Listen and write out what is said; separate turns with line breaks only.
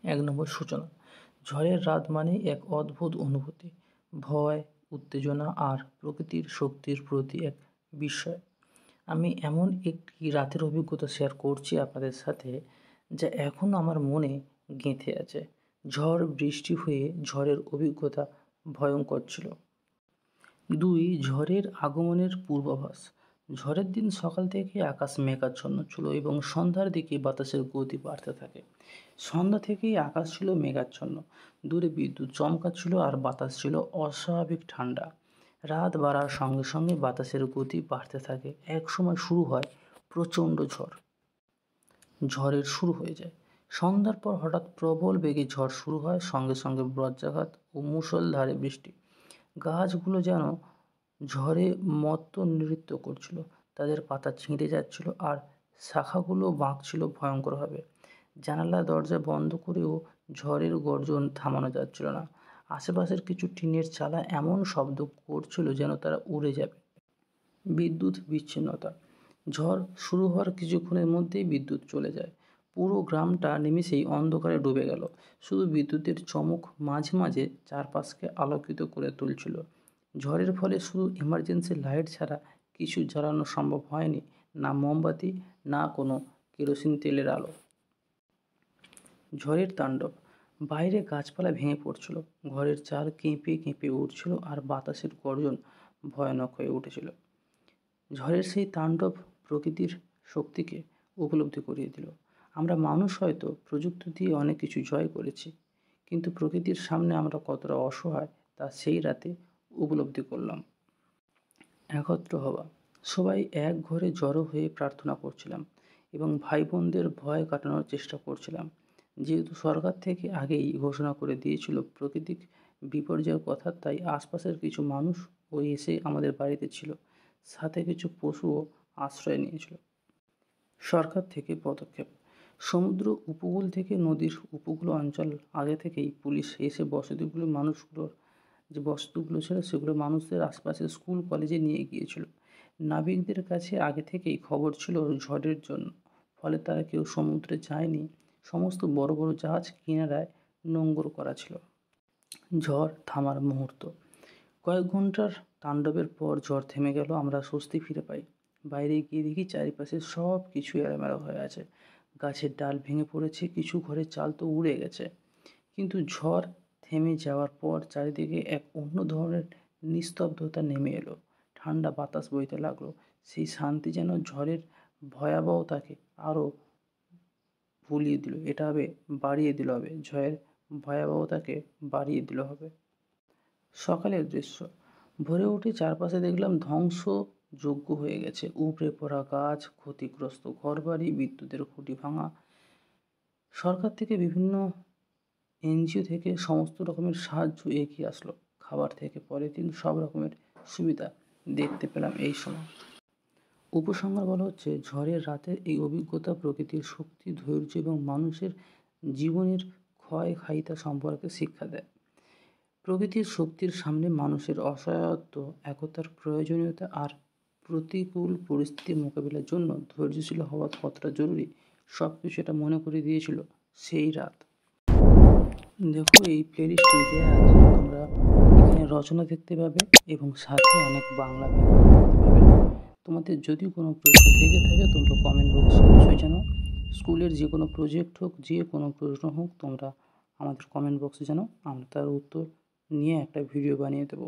এক নম্বর সূচনা। ঝড়ের রাত মানেই এক অদ্ভুত অনুভূতি, ভয়, উত্তেজনা আর প্রকৃতির শক্তির প্রতি এক বিস্ময়। আমি এমন একটি রাতের অভিজ্ঞতা শেয়ার করছি আপনাদের সাথে, যা এখনও আমার মনে গেঁথে আছে। ঝড় বৃষ্টি হয়ে ঝড়ের অভিজ্ঞতা ভয়ঙ্কর ছিল। 2. ঝড়ের আগমনের পূর্বাভাস। ঝড়ের দিন সকাল থেকে আকাশ মেঘাচ্ছন্ন ছিল এবং সন্ধ্যার দিকে বাতাসের গতি বাড়তে থাকে। সন্ধ্যা থেকেই আকাশ ছিল মেঘাচ্ছন্ন, দূরে বিদ্যুৎ চমকাচ্ছিল আর বাতাস ছিল অস্বাভাবিক ঠান্ডা। রাত বাড়ার সঙ্গে সঙ্গে বাতাসের গতি বাড়তে থাকে। এক সময় শুরু হয় প্রচণ্ড ঝড়। ঝড়ের শুরু হয়ে যায়। সন্ধ্যার পর হঠাৎ প্রবল বেগে ঝড় শুরু হয়, সঙ্গে সঙ্গে বজ্রাঘাত ও মুষলধারে বৃষ্টি। গাছগুলো যেন ঝড়ে মত্ত নৃত্য করছিল, তাদের পাতা ছিঁড়ে যাচ্ছিল আর শাখাগুলো বাঁকছিল ভয়ঙ্করভাবে। জানালা দরজা বন্ধ করেও ঝড়ের গর্জন থামানো যাচ্ছিল না। আশেপাশের কিছু টিনের চালা এমন শব্দ করছিল যেন তারা উড়ে যাবে। বিদ্যুৎ বিচ্ছিন্নতা। ঝড় শুরু হওয়ার কিছুক্ষণের মধ্যেই বিদ্যুৎ চলে যায়। পুরো গ্রামটা নিমেষেই অন্ধকারে ডুবে গেল। শুধু বিদ্যুতের চমক মাঝে মাঝে চারপাশকে আলোকিত করে তুলছিল। ঝড়ের ফলে শুধু এমার্জেন্সি লাইট ছাড়া কিছু জ্বালানো সম্ভব হয়নি, না মোমবাতি, না কোনো কেরোসিন তেলের আলো। ঝড়ের তাণ্ডব। বাইরে গাছপালা ভেঙে পড়ছিল, ঘরের চাল কেঁপে কেঁপে উঠছিল আর বাতাসের গর্জন ভয়ানক হয়ে উঠেছিল। ঝড়ের সেই তাণ্ডব প্রকৃতির শক্তিকে উপলব্ধি করিয়ে দিল। আমরা মানুষ হয়তো প্রযুক্তি দিয়ে অনেক কিছু জয় করেছি, কিন্তু প্রকৃতির সামনে আমরা কতটা অসহায় তা সেই রাতে উপলব্ধি করলাম। একত্র হওয়া। সবাই এক ঘরে জড়ো হয়ে প্রার্থনা করছিলাম এবং ভাই বোনদের ভয় কাটানোর চেষ্টা করছিলাম। যেহেতু সরকার থেকে আগেই ঘোষণা করে দিয়েছিল প্রাকৃতিক বিপর্যয়ের কথা, তাই আশপাশের কিছু মানুষ এসে আমাদের বাড়িতে ছিল, সাথে কিছু পশুও আশ্রয় নিয়েছিল। সরকার থেকে পদক্ষেপ। সমুদ্র উপকূল থেকে নদীর উপকূল অঞ্চল আগে থেকেই পুলিশ এসে যে বস্তুগুলো ছিল সেগুলো মানুষদের আশপাশের স্কুল কলেজে নিয়ে গিয়েছিল। নাবিকদের কাছে আগে থেকেই খবর ছিল ঝড়ের জন্য, ফলে তারা কেউ সমুদ্রে যায়নি। সমস্ত বড় বড় জাহাজ কিনারায় নোঙর করা ছিল। ঝড় থামার মুহূর্ত। কয়েক ঘন্টার তাণ্ডবের পর ঝড় থেমে গেল। আমরা স্বস্তি ফিরে পাই। বাইরে গিয়ে দেখি চারিপাশে সব কিছু এলোমেলো হয়ে আছে। গাছের ডাল ভেঙে পড়েছে, কিছু ঘরের চাল তো উড়ে গেছে। কিন্তু ঝড় থেমে যাওয়ার পর চারিদিকে এক অন্য ধরনের নিস্তব্ধতা নেমে এলো। ঠান্ডা বাতাস বইতে লাগলো। সেই শান্তি যেন ঝড়ের ভয়াবহতাকে আরও বাড়িয়ে দিল হবে। ঝড়ের ভয়াবহতাকে বাড়িয়ে দিল হবে। সকালের দৃশ্য। ভোরে উঠে চারপাশে দেখলাম ধ্বংসযোগ্য হয়ে গেছে। উপড়ে পড়া গাছ, ক্ষতিগ্রস্ত ঘরবাড়ি, বিদ্যুতের খুঁটি ভাঙা। সরকার থেকে বিভিন্ন এনজিও থেকে সমস্ত রকমের সাহায্য এগিয়ে আসলো। খাবার থেকে পরের দিন সব রকমের সুবিধা দেখতে পেলাম এই সময়। উপসংহার বলা হচ্ছে, ঝড়ের রাতের এই অভিজ্ঞতা প্রকৃতির শক্তি, ধৈর্য এবং মানুষের জীবনের ক্ষয়ক্ষয়িতা সম্পর্কে শিক্ষা দেয়। প্রকৃতির শক্তির সামনে মানুষের অসহায়ত্ব, একতার প্রয়োজনীয়তা আর প্রতিকূল পরিস্থিতি মোকাবিলার জন্য ধৈর্যশীল হওয়া কতটা জরুরি, সব কিছু এটা মনে করে দিয়েছিল সেই রাত। দেখো, এই প্লেলিস্টটিতে আছে তোমরা এখানে রচনা দেখতে পাবে এবং সাথে অনেক বাংলা ব্যাকরণ দেখতে পাবে। তোমাদের যদি কোনো প্রশ্ন থেকে থাকে তোমরা কমেন্ট বক্সে অবশ্যই জানাও। স্কুলের যে কোনো প্রজেক্ট হোক, যে কোনো প্রশ্ন হোক, তোমরা আমাদের কমেন্ট বক্সে জানাও। আমরা তার উত্তর নিয়ে একটা ভিডিও বানিয়ে দেবো।